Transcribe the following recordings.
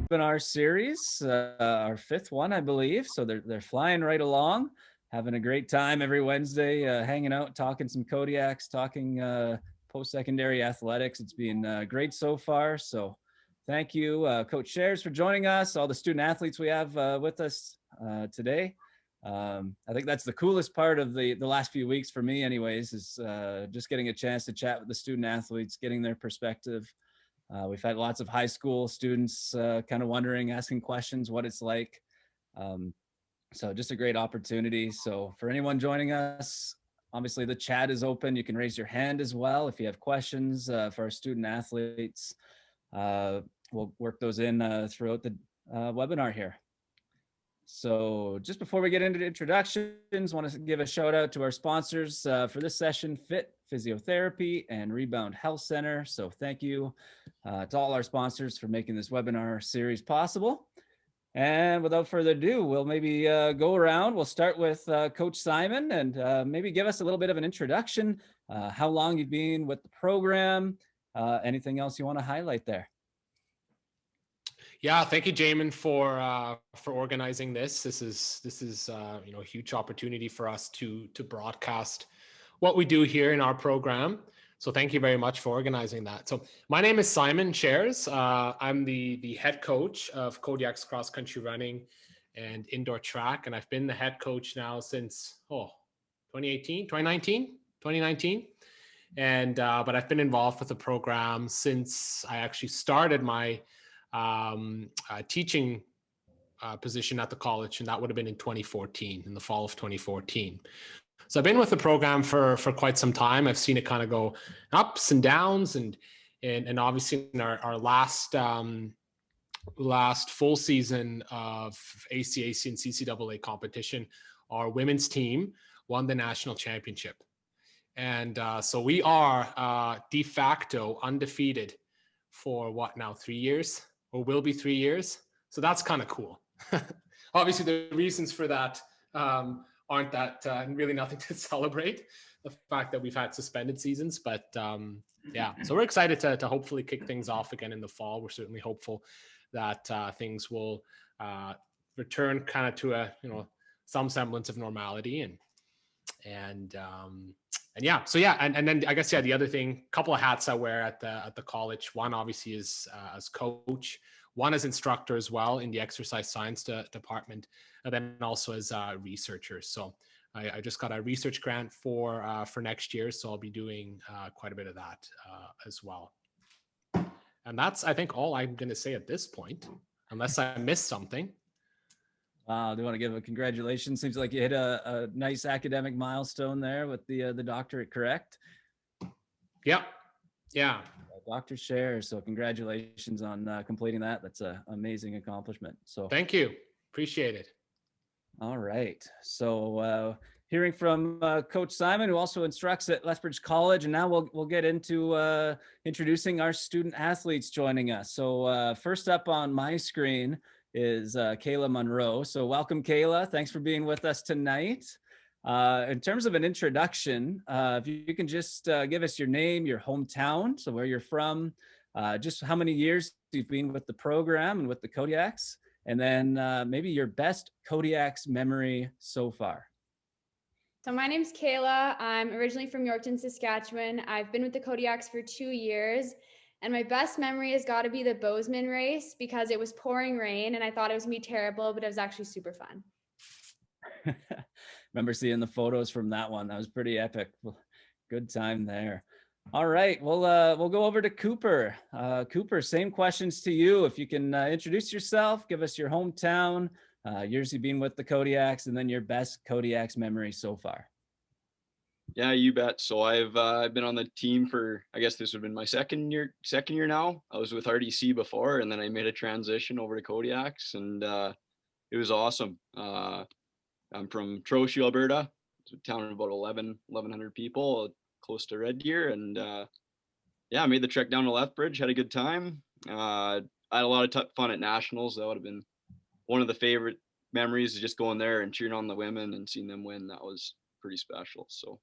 webinar series, our fifth one, I believe. So they're flying right along, having a great time every Wednesday, hanging out, talking some Kodiaks, talking post-secondary athletics. It's been great so far. So thank you, Coach Shares, for joining us, all the student athletes we have with us today. I think that's the coolest part of the last few weeks for me anyways, is just getting a chance to chat with the student athletes, getting their perspective. We've had lots of high school students kind of wondering, asking questions, what it's like. So just a great opportunity. So for anyone joining us, obviously the chat is open. You can raise your hand as well if you have questions for our student athletes. We'll work those in throughout the webinar here. So just before we get into the introductions, want to give a shout out to our sponsors for this session, Fit Physiotherapy and Rebound Health Center. So thank you to all our sponsors for making this webinar series possible. And without further ado, we'll maybe go around. We'll start with Coach Simon and maybe give us a little bit of an introduction, how long you've been with the program, anything else you want to highlight there. Yeah, thank you, Jamin, for organizing this. This is a huge opportunity for us to broadcast what we do here in our program. So thank you very much for organizing that. So my name is Simon Shares. I'm the head coach of Kodiaks cross country running and indoor track, and I've been the head coach now since 2019. And but I've been involved with the program since I actually started my teaching position at the college, and that would have been in 2014, in the fall of 2014. So I've been with the program for quite some time. I've seen it kind of go ups and downs, and obviously in our last full season of ACAC and CCAA competition, our women's team won the national championship. And so we are de facto undefeated for what now, 3 years? Or will be 3 years. So that's kind of cool. Obviously, the reasons for that aren't that really nothing to celebrate. The fact that we've had suspended seasons, but yeah. So we're excited to hopefully kick things off again in the fall. We're certainly hopeful that things will return kind of to a some semblance of normality and yeah, so yeah, and then I guess the other thing, couple of hats I wear at the college. One obviously is as coach, one as instructor as well in the exercise science department, and then also as a researcher. So I just got a research grant for next year, so I'll be doing quite a bit of that as well. And that's, I think, all I'm going to say at this point, unless I missed something. Wow, I do want to give a congratulations. Seems like you hit a nice academic milestone there with the doctorate, correct? Yep. Yeah. Dr. Share. So congratulations on completing that. That's an amazing accomplishment. So thank you. Appreciate it. All right. So hearing from Coach Simon, who also instructs at Lethbridge College, and now we'll get into introducing our student athletes joining us. So first up on my screen is Kayla Monroe. So welcome, Kayla. Thanks for being with us tonight. In terms of an introduction, if you can just give us your name, your hometown, so where you're from, just how many years you've been with the program and with the Kodiaks, and then maybe your best Kodiaks memory so far. So my name's Kayla. I'm originally from Yorkton, Saskatchewan. I've been with the Kodiaks for 2 years. And my best memory has got to be the Bozeman race, because it was pouring rain and I thought it was going to be terrible, but it was actually super fun. Remember seeing the photos from that one. That was pretty epic. Good time there. All right, we'll go over to Cooper. Cooper, same questions to you. If you can introduce yourself, give us your hometown, years you've been with the Kodiaks, and then your best Kodiaks memory so far. Yeah, you bet. So I've been on the team for, I guess this would have been my second year now. I was with RDC before, and then I made a transition over to Kodiaks, and it was awesome. I'm from Trochu, Alberta. It's a town of about 1,100 people, close to Red Deer, and yeah, I made the trek down to Lethbridge, had a good time. I had a lot of fun at nationals. That would have been one of the favorite memories, is just going there and cheering on the women and seeing them win. That was pretty special. So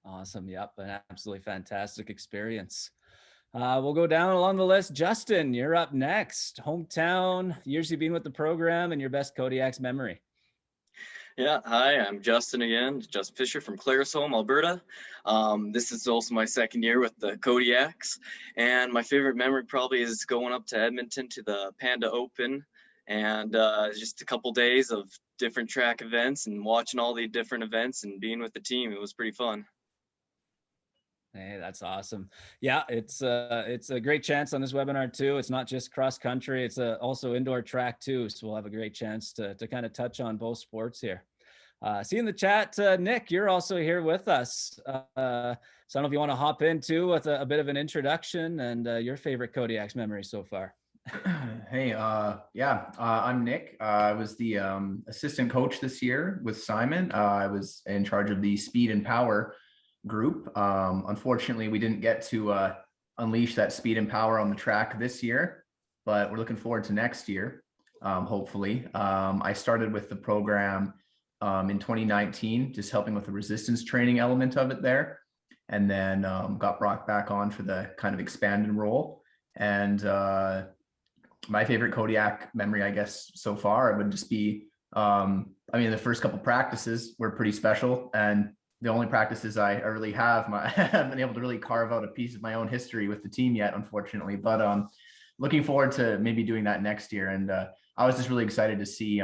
awesome. Yep, an absolutely fantastic experience. We'll go down along the list. Justin, you're up next. Hometown, years you've been with the program, and your best Kodiaks memory. Yeah, hi, I'm Justin again, Justin Fisher from Claresholm, Alberta. This is also my second year with the Kodiaks, and my favorite memory probably is going up to Edmonton to the Panda Open, and just a couple days of different track events and watching all the different events and being with the team. It was pretty fun. Hey, that's awesome. Yeah, it's a great chance on this webinar too. It's not just cross country, it's also indoor track too. So we'll have a great chance to kind of touch on both sports here. See in the chat, Nick, you're also here with us. So I don't know if you want to hop into with a bit of an introduction and your favorite Kodiaks memory so far. Hey, I'm Nick. I was the assistant coach this year with Simon. I was in charge of the speed and power group. Unfortunately, we didn't get to unleash that speed and power on the track this year, but we're looking forward to next year, hopefully. I started with the program in 2019, just helping with the resistance training element of it there, and then got brought back on for the kind of expanded role. And my favorite Kodiak memory, I guess, so far, it would just be, the first couple practices were pretty special, and the only practices I really have, I haven't been able to really carve out a piece of my own history with the team yet, unfortunately. But looking forward to maybe doing that next year. And I was just really excited to see,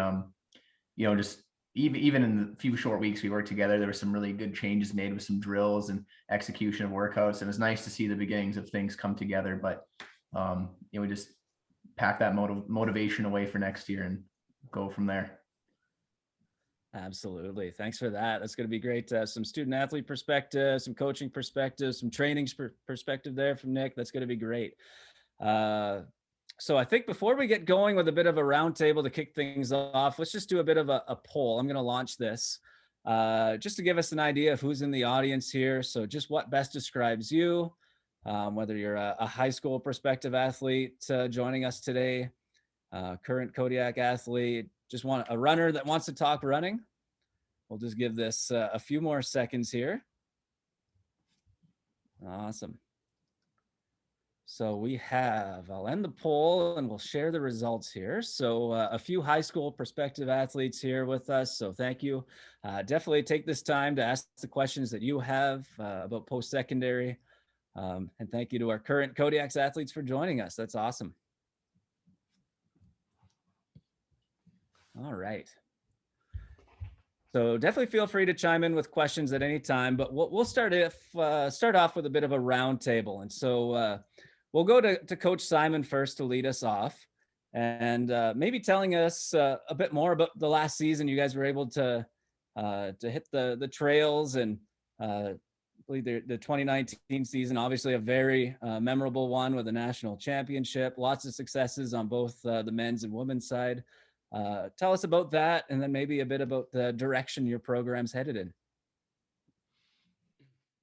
just even in the few short weeks we worked together, there were some really good changes made with some drills and execution of workouts. And it's nice to see the beginnings of things come together. But we just pack that motivation away for next year and go from there. Absolutely. Thanks for that. That's going to be great. Some student athlete perspective, some coaching perspective, some training perspective there from Nick. That's going to be great. So I think before we get going with a bit of a roundtable to kick things off, let's just do a bit of a poll. I'm going to launch this just to give us an idea of who's in the audience here. So just what best describes you, whether you're a high school prospective athlete joining us today, current Kodiak athlete, just want a runner that wants to talk running. We'll just give this a few more seconds here. Awesome. So I'll end the poll and we'll share the results here. So a few high school prospective athletes here with us. So thank you. Definitely take this time to ask the questions that you have about post-secondary. And thank you to our current Kodiaks athletes for joining us. That's awesome. All right. So definitely feel free to chime in with questions at any time, but we'll start off with a bit of a round table. And so we'll go to Coach Simon first to lead us off and maybe telling us a bit more about the last season. You guys were able to hit the trails and I believe the 2019 season, obviously a very memorable one with a national championship, lots of successes on both the men's and women's side. Tell us about that, and then maybe a bit about the direction your program's headed in.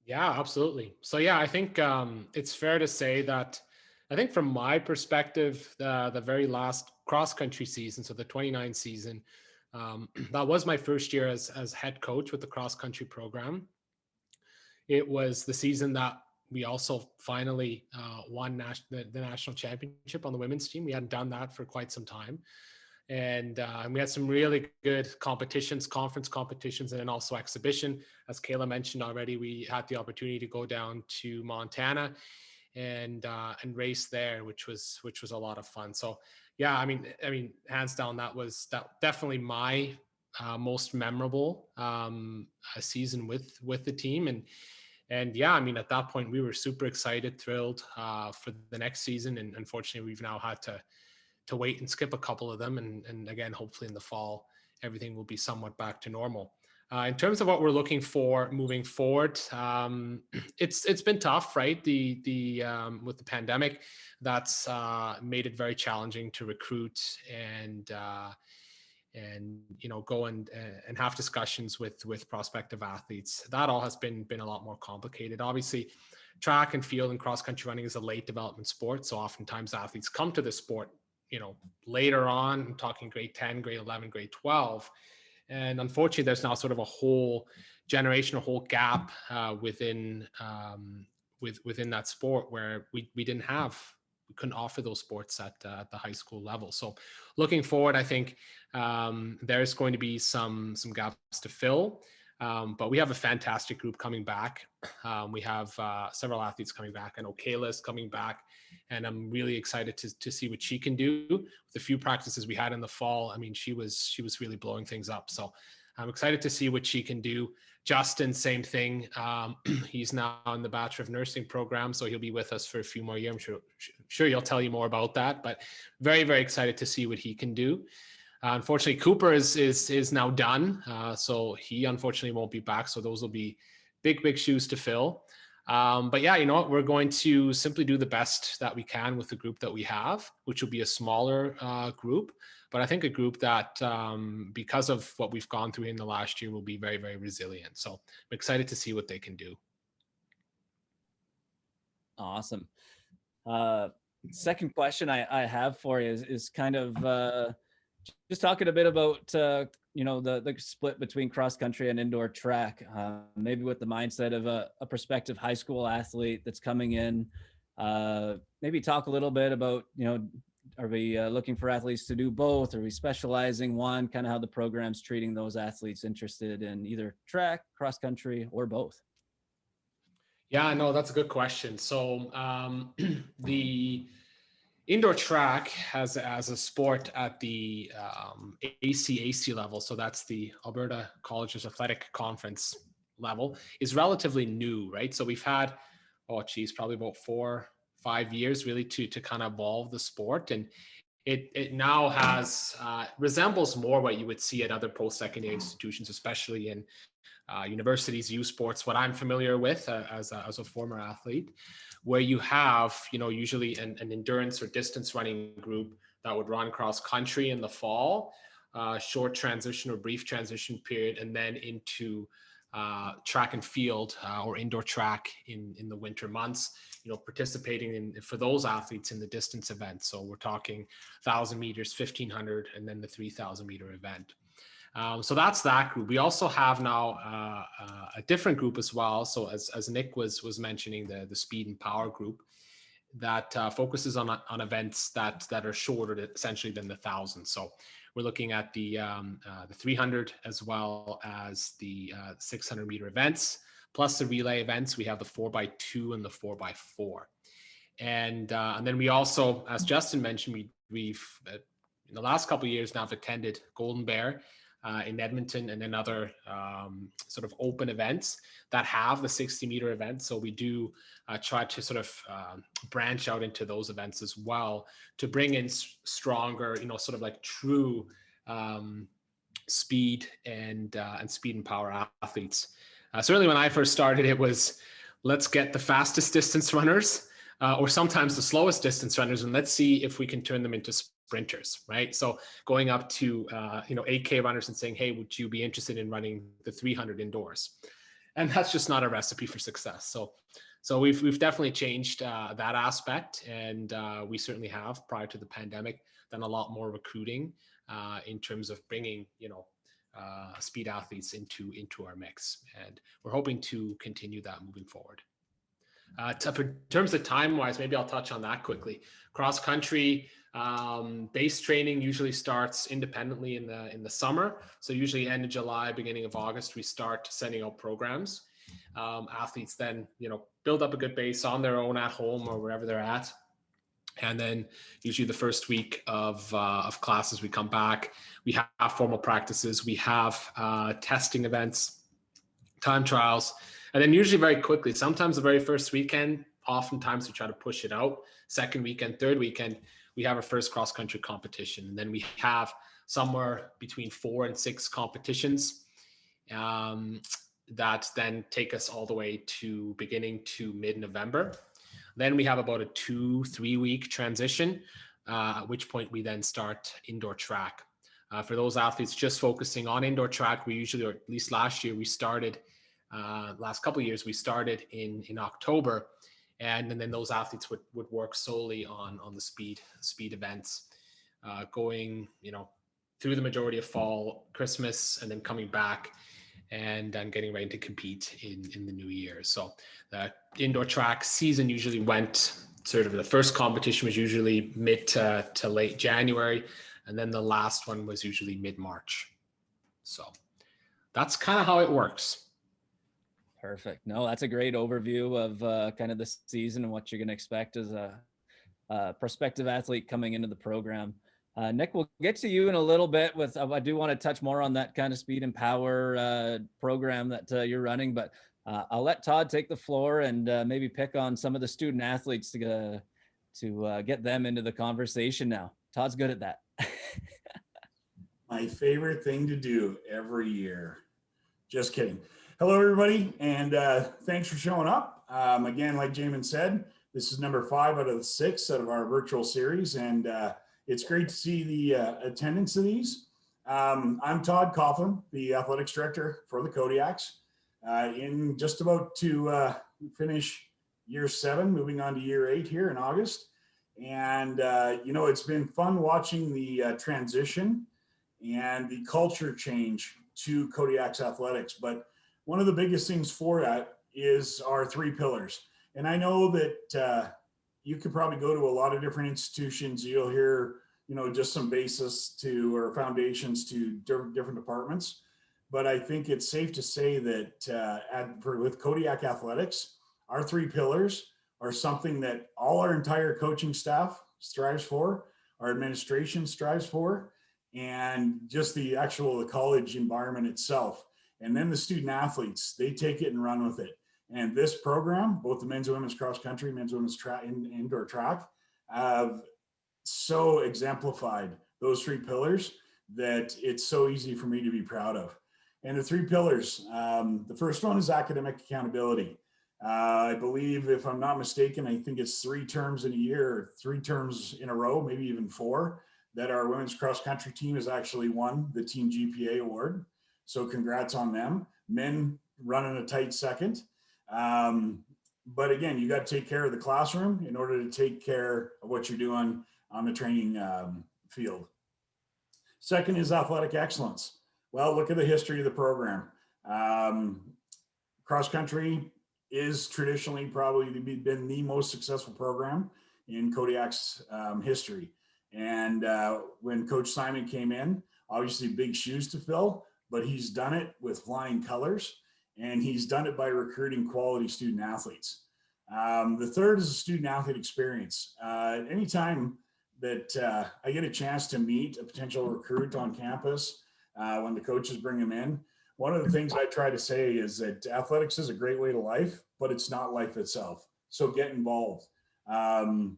Yeah, absolutely. So yeah, I think it's fair to say that I think from my perspective, the very last cross-country season, so the 29 season, that was my first year as head coach with the cross-country program. It was the season that we also finally won the national championship on the women's team. We hadn't done that for quite some time. And we had some really good competitions, conference competitions, and then also exhibition. As Kayla mentioned already, we had the opportunity to go down to Montana and race there, which was a lot of fun. So yeah, I mean, hands down, that definitely my most memorable season with the team. And yeah, I mean, at that point we were super excited, thrilled for the next season. And unfortunately, we've now had to wait and skip a couple of them. And again, hopefully in the fall, everything will be somewhat back to normal. In terms of what we're looking for moving forward, it's been tough, right? The with the pandemic, that's made it very challenging to recruit and go and have discussions with prospective athletes. That all has been a lot more complicated. Obviously, track and field and cross country running is a late development sport, so oftentimes athletes come to the sport later on. I'm talking grade 10, grade 11, grade 12. And unfortunately, there's now sort of a whole generation, a whole gap within within that sport where we couldn't offer those sports at the high school level. So looking forward, I think there's going to be some gaps to fill. But we have a fantastic group coming back. We have several athletes coming back. I know Kayla's coming back, and I'm really excited to see what she can do. With the few practices we had in the fall, I mean, she was really blowing things up. So I'm excited to see what she can do. Justin, same thing. He's now in the Bachelor of Nursing program, so he'll be with us for a few more years. I'm sure he'll tell you more about that, but very, very excited to see what he can do. Unfortunately, Cooper is now done, so he unfortunately won't be back. So those will be big shoes to fill. But yeah, you know what? We're going to simply do the best that we can with the group that we have, which will be a smaller group, but I think a group that, because of what we've gone through in the last year, will be very, very resilient. So I'm excited to see what they can do. Awesome. Second question I have for you is kind of just talking a bit about the split between cross country and indoor track, maybe with the mindset of a prospective high school athlete that's coming in. Maybe talk a little bit about, are we looking for athletes to do both? Are we specializing one? Kind of how the program's treating those athletes interested in either track, cross country, or both? Yeah, no, that's a good question. So the indoor track as a sport at the ACAC level, so that's the Alberta Colleges Athletic Conference level, is relatively new, right? So we've had, probably about 4-5 years really to kind of evolve the sport, and it now has resembles more what you would see at other post-secondary institutions, especially in universities, U Sports, what I'm familiar with as a former athlete, where you have, usually an endurance or distance running group that would run cross country in the fall, short transition or brief transition period, and then into track and field or indoor track in the winter months, participating for those athletes in the distance events. So we're talking 1,000 meters, 1,500, and then the 3,000 meter event. So that's that group. We also have now a different group as well. So as Nick was mentioning, the speed and power group that focuses on events that are shorter essentially than the 1,000. So we're looking at the 300 as well as the 600 meter events, plus the relay events. We have the 4x2 and the 4x4. And then we also, as Justin mentioned, we've in the last couple of years now have attended Golden Bear in Edmonton, and then other sort of open events that have the 60-meter event. So we do try to sort of branch out into those events as well to bring in stronger, sort of like true speed and speed and power athletes. Certainly when I first started, it was, let's get the fastest distance runners or sometimes the slowest distance runners, and let's see if we can turn them into sprinters, right? So going up to 8K runners and saying, hey, would you be interested in running the 300 indoors? And that's just not a recipe for success. So we've definitely changed that aspect, and we certainly have, prior to the pandemic, done a lot more recruiting in terms of bringing speed athletes into our mix, and we're hoping to continue that moving forward. In terms of time-wise, maybe I'll touch on that quickly. Cross country base training usually starts independently in the summer. So usually end of July, beginning of August, we start sending out programs. Athletes then, build up a good base on their own at home or wherever they're at. And then usually the first week of classes, we come back, we have formal practices, we have testing events, time trials, and then usually very quickly, sometimes the very first weekend, oftentimes we try to push it out. Second weekend, third weekend, we have our first cross-country competition. And then we have somewhere between 4 and 6 competitions that then take us all the way to beginning to mid-November. Then we have about a 2-3 week transition, at which point we then start indoor track. For those athletes just focusing on indoor track, we usually, or at least last year, we started, last couple of years, we started in October. And then those athletes would work solely on the speed events, going, through the majority of fall, Christmas, and then coming back. and getting ready to compete in the new year. So the indoor track season usually went sort of, the first competition was usually mid to late January, and then the last one was usually mid-March. So that's kind of how it works. Perfect. No, that's a great overview of kind of the season and what you're going to expect as a prospective athlete coming into the program. Nick, we'll get to you in a little bit with, I do want to touch more on that kind of speed and power program that you're running, but I'll let Todd take the floor and maybe pick on some of the student athletes to get them into the conversation now. Todd's good at that. My favorite thing to do every year. Just kidding. Hello, everybody, and thanks for showing up. Again, like Jamin said, this is number 5 out of the 6 out of our virtual series, and it's great to see the attendance of these. I'm Todd Coughlin, the athletics director for the Kodiaks. In just about to finish year 7, moving on to year 8 here in August. And, you know, it's been fun watching the transition and the culture change to Kodiaks athletics. But one of the biggest things for that is our 3 pillars. And I know that you could probably go to a lot of different institutions. You'll hear, you know, just some basis to, or foundations to different departments. But I think it's safe to say that with Kodiak athletics, our 3 pillars are something that all our entire coaching staff strives for, our administration strives for, and just the college environment itself. And then the student athletes, they take it and run with it. And this program, both the men's and women's cross country, men's and women's indoor track, have so exemplified those 3 pillars that it's so easy for me to be proud of. And the 3 pillars, the first one is academic accountability. I believe, if I'm not mistaken, I think it's 3 terms in a year, or 3 terms in a row, maybe even 4, that our women's cross country team has actually won the Team GPA award. So congrats on them. Men running a tight second. But again, you got to take care of the classroom in order to take care of what you're doing on the training field. Second is athletic excellence. Well, look at the history of the program. Cross country is traditionally probably been the most successful program in Kodiak's history. And when Coach Simon came in, obviously big shoes to fill, but he's done it with flying colors, and he's done it by recruiting quality student athletes. The third is a student athlete experience. Anytime that I get a chance to meet a potential recruit on campus, when the coaches bring them in, one of the things I try to say is that athletics is a great way to life, but it's not life itself. So get involved. And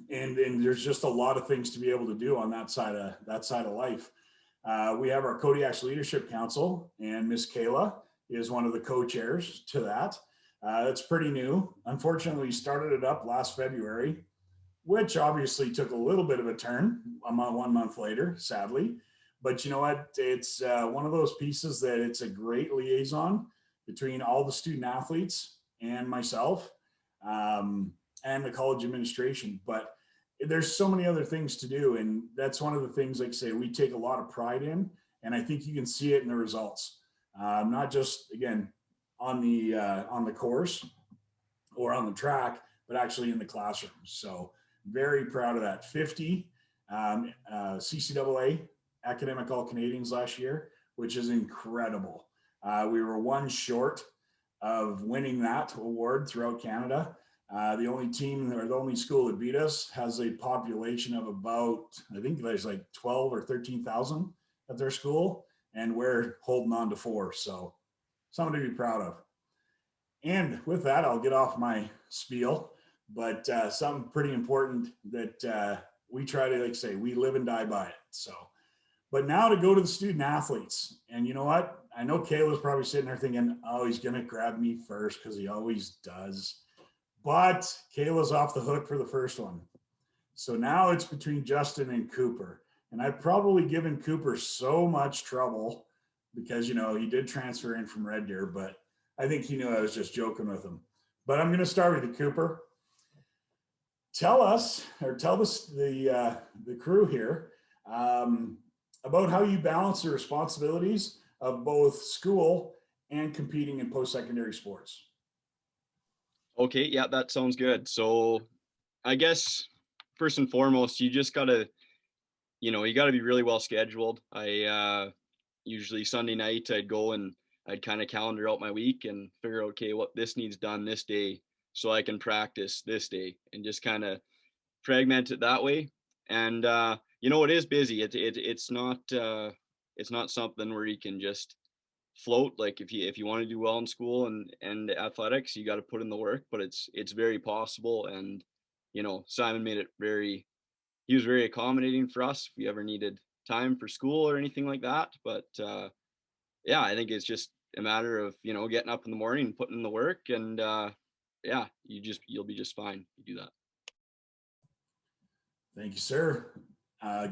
there's just a lot of things to be able to do on that side of life. We have our Kodiaks Leadership Council, and Miss Kayla is one of the co-chairs to that. It's pretty new. Unfortunately, we started it up last February, which obviously took a little bit of a turn 1 month later, sadly. But you know what? It's one of those pieces that it's a great liaison between all the student athletes and myself, and the college administration. But there's so many other things to do. And that's one of the things, like I say, we take a lot of pride in. And I think you can see it in the results, not just, again, on the course or on the track, but actually in the classroom. So very proud of that. 50 CCAA academic All-Canadians last year, which is incredible. We were 1 short of winning that award throughout Canada. The only team, or the only school that beat us, has a population of about, I think there's like 12 or 13,000 at their school, and we're holding on to 4. So something to be proud of. And with that, I'll get off my spiel, but something pretty important that we try to, like say, we live and die by it. So, but now to go to the student athletes. And you know what? I know Kayla's probably sitting there thinking, oh, he's going to grab me first, because he always does. But Kayla's off the hook for the first one. So now it's between Justin and Cooper. And I've probably given Cooper so much trouble because, you know, he did transfer in from Red Deer, but I think he knew I was just joking with him. But I'm going to start with you, Cooper. Tell us, or tell the crew here, about how you balance the responsibilities of both school and competing in post-secondary sports? Okay, yeah, that sounds good. So I guess first and foremost, you just gotta, you gotta be really well scheduled. I usually Sunday night I'd go and I'd kind of calendar out my week and figure out, okay, what this needs done this day so I can practice this day and just kind of fragment it that way. And it is busy. It's not something where you can just float. Like if you want to do well in school and athletics, you got to put in the work, but it's very possible. And Simon made it he was very accommodating for us if we ever needed time for school or anything like that. But yeah, I think it's just a matter of getting up in the morning and putting in the work, and yeah, you'll be just fine if you do that. Thank you, sir.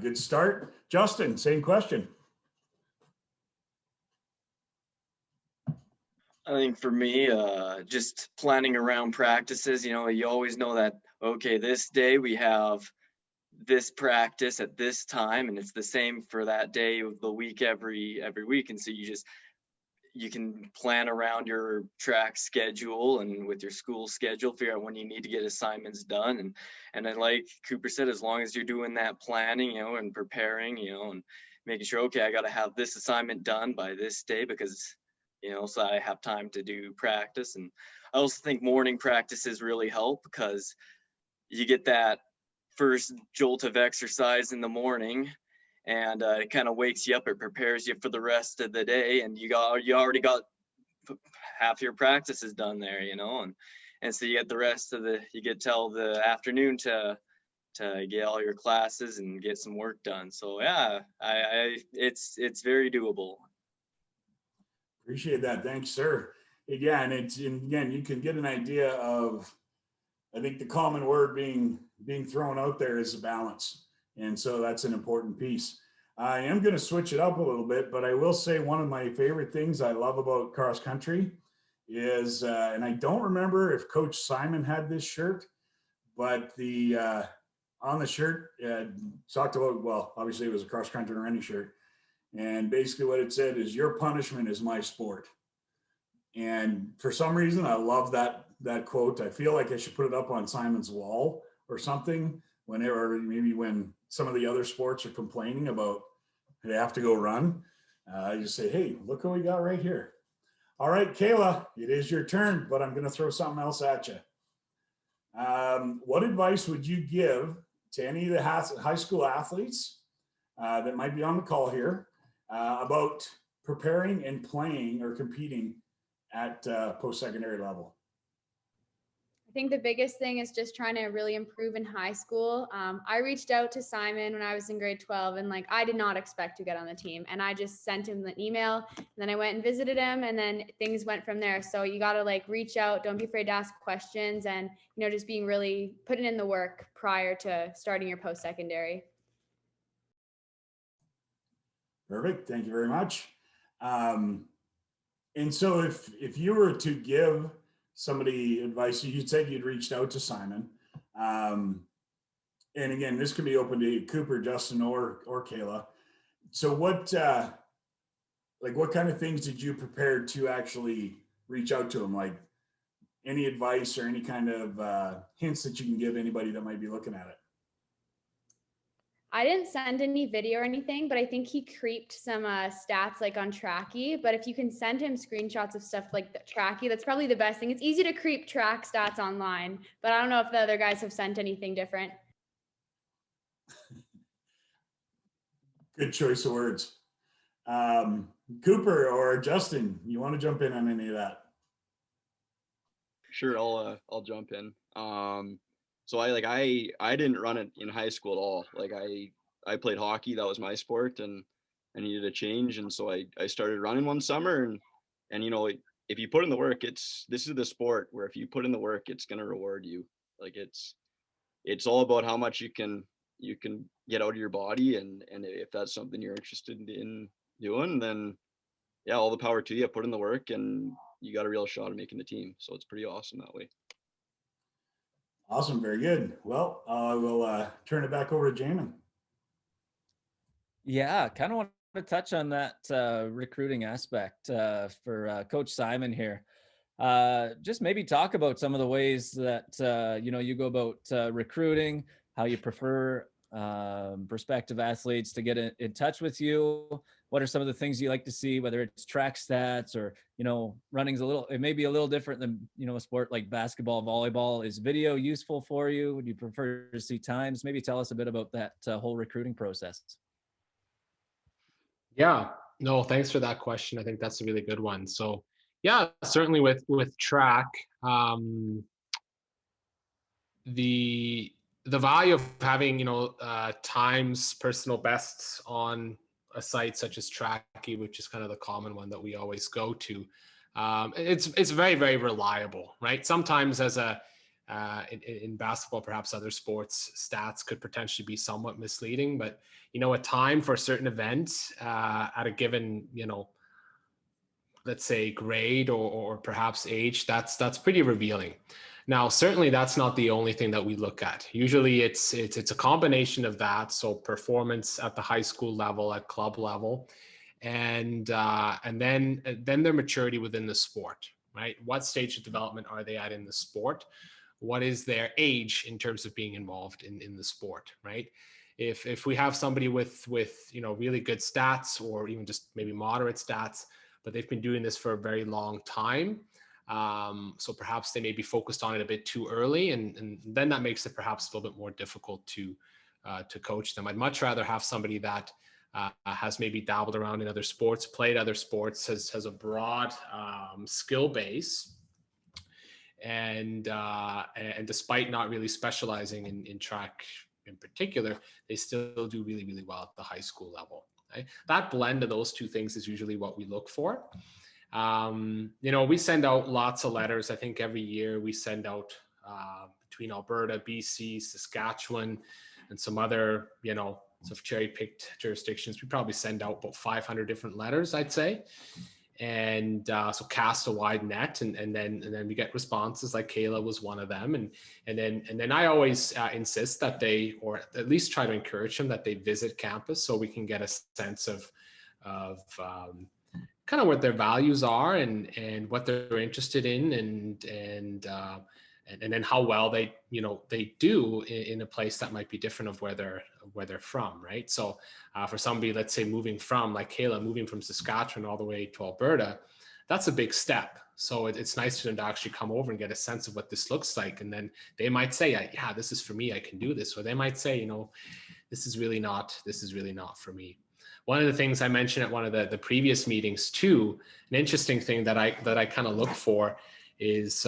Good start. Justin, same question. I think for me, just planning around practices, you always know that, okay, this day we have this practice at this time, and it's the same for that day of the week every week. And so you can plan around your track schedule and with your school schedule, figure out when you need to get assignments done. And I, like Cooper said, as long as you're doing that planning, and preparing, and making sure, okay, I got to have this assignment done by this day because, so I have time to do practice. And I also think morning practices really help because you get that first jolt of exercise in the morning, and it kind of wakes you up. It prepares you for the rest of the day, and you already got half your practices done there, and so you get the rest of you get till the afternoon to get all your classes and get some work done. So yeah, it's very doable. Appreciate that. Thanks, sir. Yeah, and again, you can get an idea of, I think the common word being thrown out there is a balance. And so that's an important piece. I am going to switch it up a little bit, but I will say one of my favorite things I love about cross country is, and I don't remember if Coach Simon had this shirt, but on the shirt talked about, well, obviously it was a cross country running shirt. And basically what it said is, your punishment is my sport. And for some reason, I love that quote. I feel like I should put it up on Simon's wall or something maybe when some of the other sports are complaining about they have to go run. I just say, hey, look what we got right here. All right, Kayla, it is your turn, but I'm going to throw something else at you. What advice would you give to any of the high school athletes that might be on the call here about preparing and playing or competing at post-secondary level? I think the biggest thing is just trying to really improve in high school. I reached out to Simon when I was in grade 12, and I did not expect to get on the team, and I just sent him an email, and then I went and visited him, and then things went from there. So you got to reach out, don't be afraid to ask questions, and just being really putting in the work prior to starting your post-secondary. Perfect. Thank you very much. And so if you were to give somebody advice, you said you'd reached out to Simon. And again, this can be open to Cooper, Justin, or Kayla. So what kind of things did you prepare to actually reach out to him? Like any advice or any kind of hints that you can give anybody that might be looking at it? I didn't send any video or anything, but I think he creeped some stats on Tracky. But if you can send him screenshots of stuff like the Tracky, that's probably the best thing. It's easy to creep track stats online, but I don't know if the other guys have sent anything different. Good choice of words. Cooper or Justin, you want to jump in on any of that? Sure, I'll jump in. So I didn't run it in high school at all. I played hockey, that was my sport, and I needed a change, and so I started running one summer, and if you put in the work, this is the sport where if you put in the work, it's gonna reward you. It's all about how much you can get out of your body, and if that's something you're interested in doing, then yeah, all the power to you. Put in the work, and you got a real shot at making the team. So it's pretty awesome that way. Awesome. Very good. Well, I will turn it back over to Jamin. Yeah, kind of want to touch on that recruiting aspect for Coach Simon here. Just maybe talk about some of the ways that you go about recruiting, how you prefer prospective athletes to get in touch with you. What are some of the things you like to see, whether it's track stats or running's it may be a little different than a sport like basketball, volleyball. Is video useful for you? Would you prefer to see times? Maybe tell us a bit about that whole recruiting process. Yeah, no, thanks for that question. I think that's a really good one. So yeah, certainly with track, the value of having times personal bests on a site such as Tracky, which is kind of the common one that we always go to, it's very, very reliable, right? Sometimes as in basketball, perhaps other sports, stats could potentially be somewhat misleading, but a time for a certain event at a given let's say grade or perhaps age, that's pretty revealing. Now, certainly that's not the only thing that we look at. Usually it's a combination of that. So performance at the high school level, at club level, and then their maturity within the sport, right? What stage of development are they at in the sport? What is their age in terms of being involved in the sport, right? If we have somebody with really good stats or even just maybe moderate stats, but they've been doing this for a very long time, so perhaps they may be focused on it a bit too early, and then that makes it perhaps a little bit more difficult to coach them. I'd much rather have somebody that has maybe dabbled around in other sports, played other sports, has a broad skill base, and despite not really specializing in track in particular, they still do really, really well at the high school level. Right? That blend of those two things is usually what we look for. We send out lots of letters. I think every year we send out between Alberta, BC, Saskatchewan, and some other, sort of cherry-picked jurisdictions. We probably send out about 500 different letters, I'd say. And so cast a wide net, and then we get responses. Like Kayla was one of them, and then I always insist that they, or at least try to encourage them, that they visit campus so we can get a sense of kind of what their values are and what they're interested in, and then how well they do in a place that might be different of where they're from, right? So for somebody, let's say moving from, like Kayla, moving from Saskatchewan all the way to Alberta, that's a big step. So it's nice for them to actually come over and get a sense of what this looks like, and then they might say, yeah, this is for me, I can do this, or they might say, this is really not for me. One of the things I mentioned at one of the previous meetings too, an interesting thing that I kind of look for is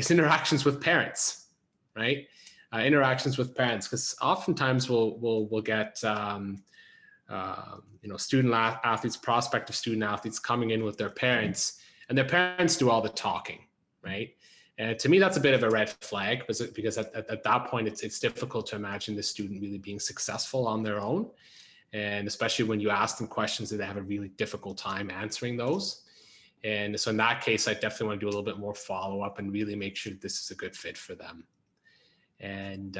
interactions with parents, right? Interactions with parents, because oftentimes we'll get student athletes, prospective student athletes coming in with their parents, and their parents do all the talking, right? And to me, that's a bit of a red flag, because at that point, it's difficult to imagine the student really being successful on their own. And especially when you ask them questions that they have a really difficult time answering those. And so in that case, I definitely want to do a little bit more follow-up and really make sure that this is a good fit for them. And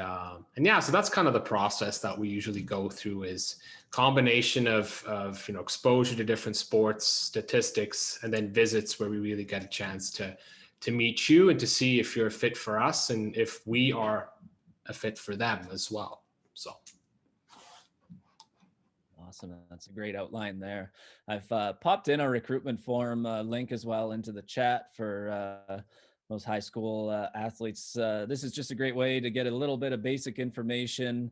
yeah, so that's kind of the process that we usually go through, is combination of exposure to different sports, statistics, and then visits where we really get a chance to meet you and to see if you're a fit for us and if we are a fit for them as well. So. Awesome. That's a great outline there. I've popped in our recruitment form link as well into the chat for those high school athletes. This is just a great way to get a little bit of basic information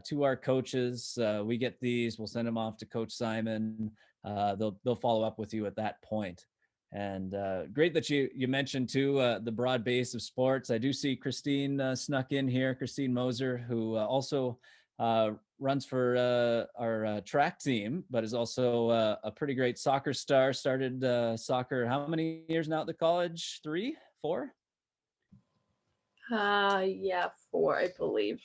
to our coaches. We get these, we'll send them off to Coach Simon. They'll follow up with you at that point. And great that you mentioned too the broad base of sports. I do see Christine snuck in here, Christine Moser, who also runs for our track team, but is also a pretty great soccer star. Started soccer how many years now at the college? 3, 4? Yeah, 4, I believe.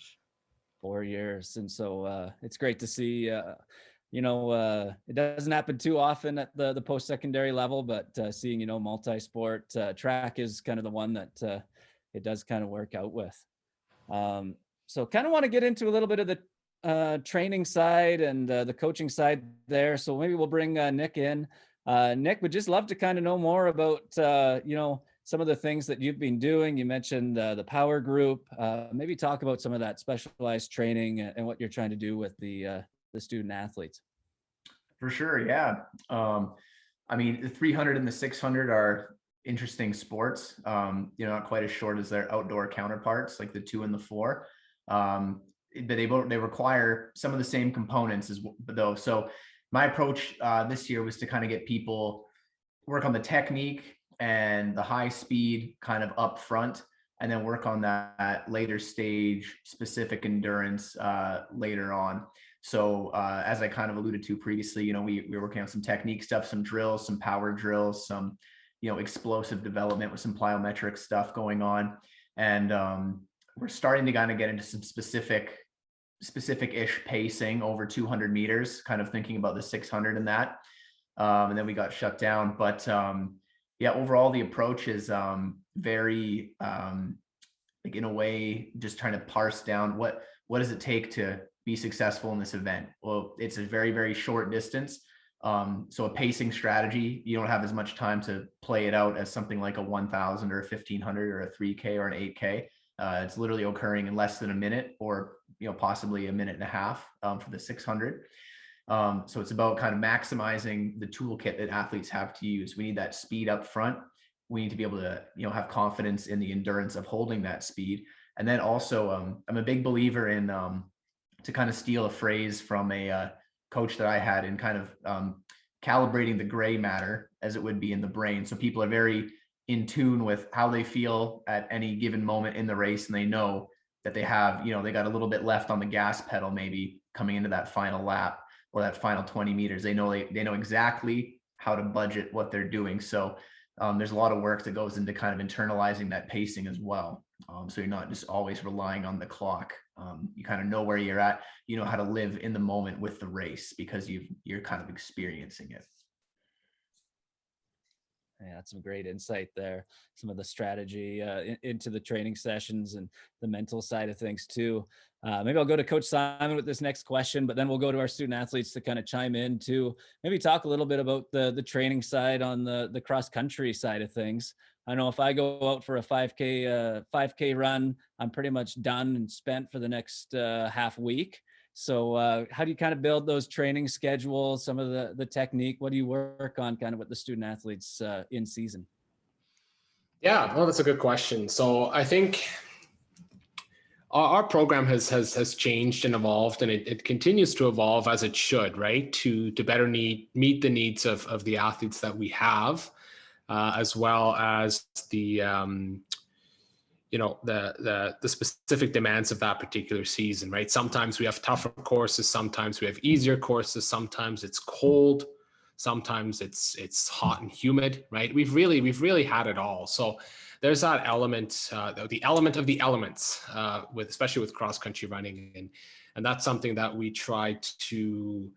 4 years. And so it's great to see, it doesn't happen too often at the post-secondary level, but seeing, multi-sport track is kind of the one that it does kind of work out with. So kind of want to get into a little bit of the training side and the coaching side there. So maybe we'll bring Nick in. Nick, would just love to kind of know more about, some of the things that you've been doing. You mentioned the power group. Maybe talk about some of that specialized training and what you're trying to do with the student athletes. For sure, yeah. I mean, the 300 and the 600 are interesting sports. Not quite as short as their outdoor counterparts, like the 2 and the 4. But they require some of the same components though. So my approach this year was to kind of get people work on the technique and the high speed kind of up front, and then work on that later stage specific endurance later on. So as I kind of alluded to previously, we were working on some technique stuff, some drills, some power drills, some, explosive development with some plyometric stuff going on. And we're starting to kind of get into some specific-ish pacing over 200 meters, kind of thinking about the 600 and that. And then we got shut down. But overall, the approach is very, like in a way, just trying to parse down what does it take to be successful in this event. Well, it's a very, very short distance. So a pacing strategy, you don't have as much time to play it out as something like a 1,000 or a 1,500 or a 3K or an 8K. It's literally occurring in less than a minute, or possibly a minute and a half for the 600. So it's about kind of maximizing the toolkit that athletes have to use. We need that speed up front. We need to be able to have confidence in the endurance of holding that speed. And then also, I'm a big believer in, to kind of steal a phrase from a coach that I had, in kind of calibrating the gray matter as it would be in the brain. So people are very in tune with how they feel at any given moment in the race, and they know that they have, they got a little bit left on the gas pedal, maybe coming into that final lap or that final 20 meters. They know exactly how to budget what they're doing. So there's a lot of work that goes into kind of internalizing that pacing as well. So you're not just always relying on the clock. You kind of know where you're at, how to live in the moment with the race, because you're kind of experiencing it. Yeah, that's some great insight there. Some of the strategy into the training sessions and the mental side of things too. Maybe I'll go to Coach Simon with this next question, but then we'll go to our student athletes to kind of chime in too. Maybe talk a little bit about the training side on the cross country side of things. I know if I go out for a 5K run, I'm pretty much done and spent for the next half week. So how do you kind of build those training schedules, some of the technique? What do you work on kind of with the student athletes in season? Yeah, well, that's a good question. So I think our program has changed and evolved, and it continues to evolve as it should, right? To better meet the needs of the athletes that we have, as well as the specific demands of that particular season, right? Sometimes we have tougher courses, sometimes we have easier courses, sometimes it's cold, sometimes it's hot and humid, right? We've really had it all. So there's that element, the element of the elements, especially with cross country running, and that's something that we try to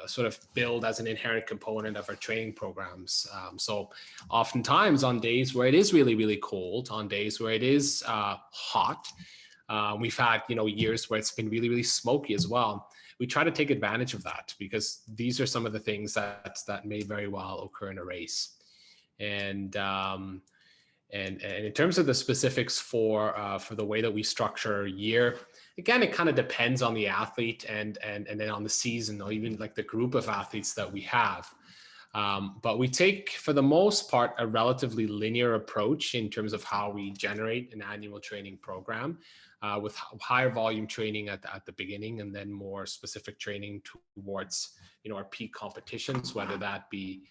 sort of build as an inherent component of our training programs. So oftentimes on days where it is really, really cold, on days where it is hot, we've had, years where it's been really, really smoky as well. We try to take advantage of that, because these are some of the things that may very well occur in a race. And in terms of the specifics for the way that we structure a year, again, it kind of depends on the athlete and then on the season, or even like the group of athletes that we have. But we take, for the most part, a relatively linear approach in terms of how we generate an annual training program, with higher volume training at the beginning, and then more specific training towards, our peak competitions, whether that be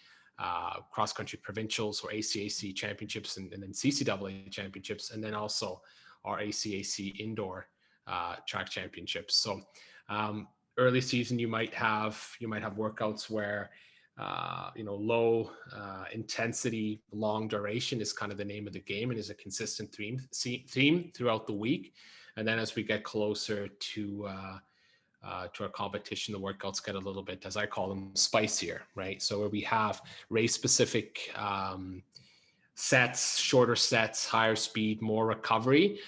cross-country provincials or ACAC championships, and then CCAA championships, and then also our ACAC indoor track championships. So early season, you might have workouts where low intensity, long duration is kind of the name of the game, and is a consistent theme throughout the week. And then as we get closer to our competition, the workouts get a little bit, as I call them, spicier, right? So where we have race specific sets, shorter sets, higher speed, more recovery,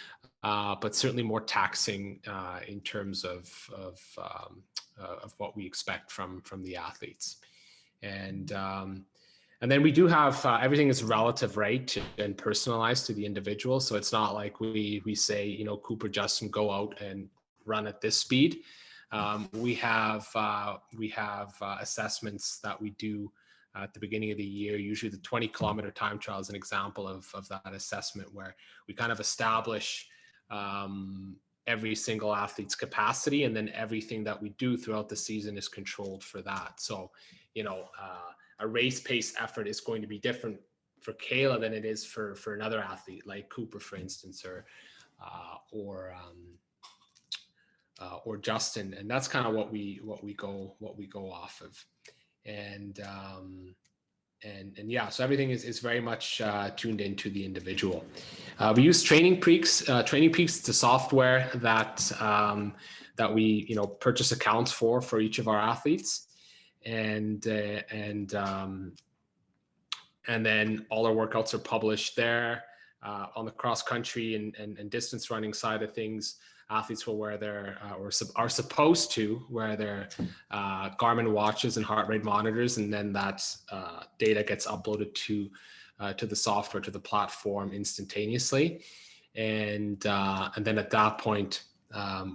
but certainly more taxing in terms of what we expect from the athletes. And then we do have everything is relative, right, and personalized to the individual. So it's not like we say, you know, Cooper, Justin, go out and run at this speed. We have assessments that we do at the beginning of the year. Usually the 20-kilometer time trial is an example of that assessment, where we kind of establish every single athlete's capacity, and then everything that we do throughout the season is controlled for that. So, you know, a race pace effort is going to be different for Kayla than it is for another athlete like Cooper, for instance, or Justin, and that's kind of what we go off of, and yeah, so everything is very much tuned into the individual. We use Training Peaks. Training Peaks is a software that we, you know, purchase accounts for each of our athletes. And then all our workouts are published there. On the cross country and distance running side of things, athletes will wear their are supposed to wear their Garmin watches and heart rate monitors, and then that data gets uploaded to the software, to the platform instantaneously, and then at that point,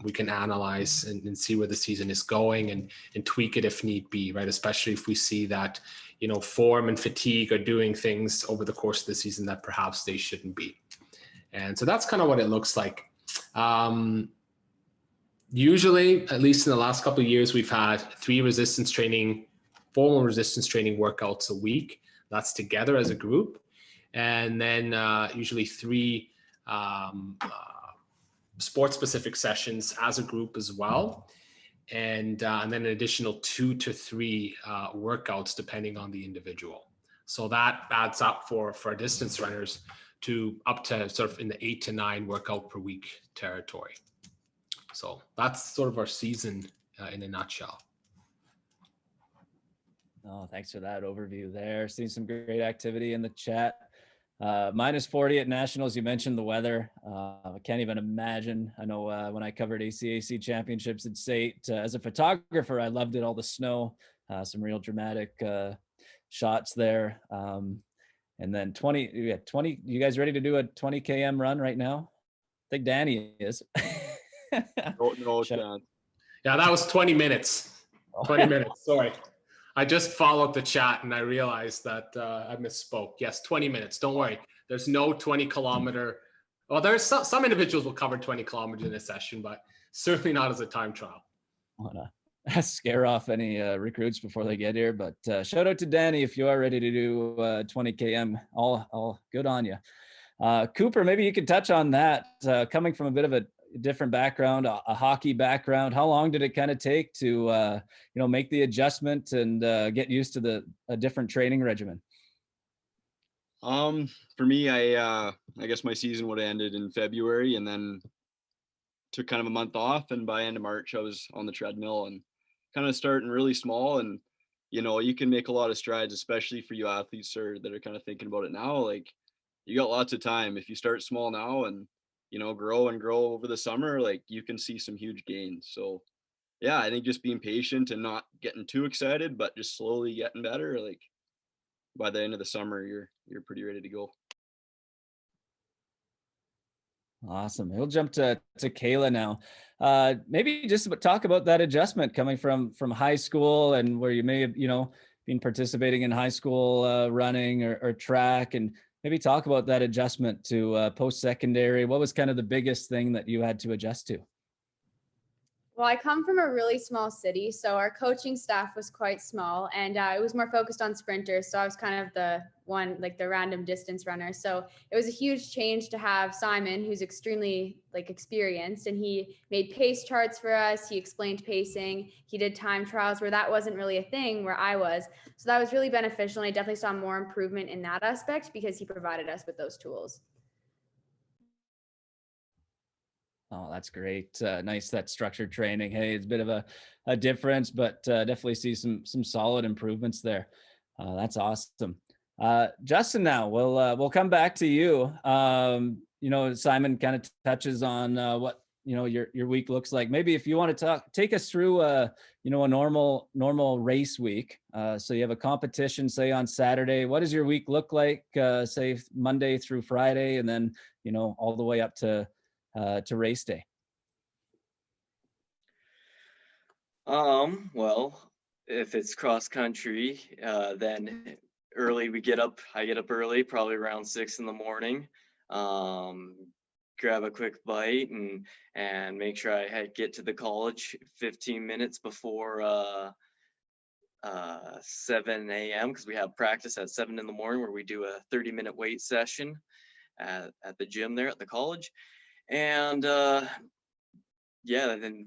we can analyze and see where the season is going and tweak it if need be, right? Especially if we see that, you know, form and fatigue are doing things over the course of the season that perhaps they shouldn't be. And so that's kind of what it looks like. Usually, at least in the last couple of years, we've had 3 formal resistance training workouts a week. That's together as a group. And then usually 3 sport-specific sessions as a group as well, and then an additional 2 to 3 workouts depending on the individual. So that adds up for our distance runners to up to sort of in the 8 to 9 workout per week territory. So that's sort of our season in a nutshell. Oh, thanks for that overview there. Seeing some great activity in the chat. Minus 40 at nationals. You mentioned the weather. I can't even imagine. I know when I covered ACAC championships at SAIT, as a photographer, I loved it. All the snow, some real dramatic shots there. And then 20, you guys ready to do a 20 km run right now? I think Danny is. No chance. Yeah, that was 20 minutes. 20 minutes. Sorry. I just followed the chat and I realized that I misspoke. Yes, 20 minutes. Don't worry. There's no 20-kilometer. Well, there's some individuals will cover 20 kilometers in a session, but certainly not as a time trial. I want to scare off any recruits before they get here. But shout out to Danny if you are ready to do 20 km. All good on you. Cooper, maybe you could touch on that. Coming from a bit of a different background, a hockey background, how long did it kind of take to make the adjustment and get used to a different training regimen? For me, I guess my season would have ended in February, and then took kind of a month off, and by end of March I was on the treadmill and kind of starting really small. And you can make a lot of strides, especially for you athletes that are kind of thinking about it now. Like, you got lots of time if you start small now and grow over the summer. Like, you can see some huge gains. So yeah, I think just being patient and not getting too excited, but just slowly getting better. Like, by the end of the summer, you're pretty ready to go. Awesome. We'll jump to Kayla now. Maybe just talk about that adjustment coming from high school, and where you may have been participating in high school running or track, and maybe talk about that adjustment to post-secondary. What was kind of the biggest thing that you had to adjust to? Well, I come from a really small city, so our coaching staff was quite small, and it was more focused on sprinters. So I was kind of the one, like the random distance runner. So it was a huge change to have Simon, who's extremely experienced, and he made pace charts for us. He explained pacing. He did time trials where that wasn't really a thing where I was. So that was really beneficial. And I definitely saw more improvement in that aspect because he provided us with those tools. Oh, that's great. Nice, that structured training. Hey, it's a bit of a difference, but definitely see some solid improvements there. That's awesome. Justin, now we'll come back to you. Simon kind of touches on what your week looks like. Maybe if you want to take us through a normal race week. So you have a competition, say on Saturday. What does your week look like? Say Monday through Friday, and then all the way up to race day. Well, if it's cross country, then early I get up early, probably around 6 in the morning. Grab a quick bite and make sure I get to the college 15 minutes before 7 a.m. because we have practice at 7 in the morning where we do a 30-minute weight session at the gym there at the college. And then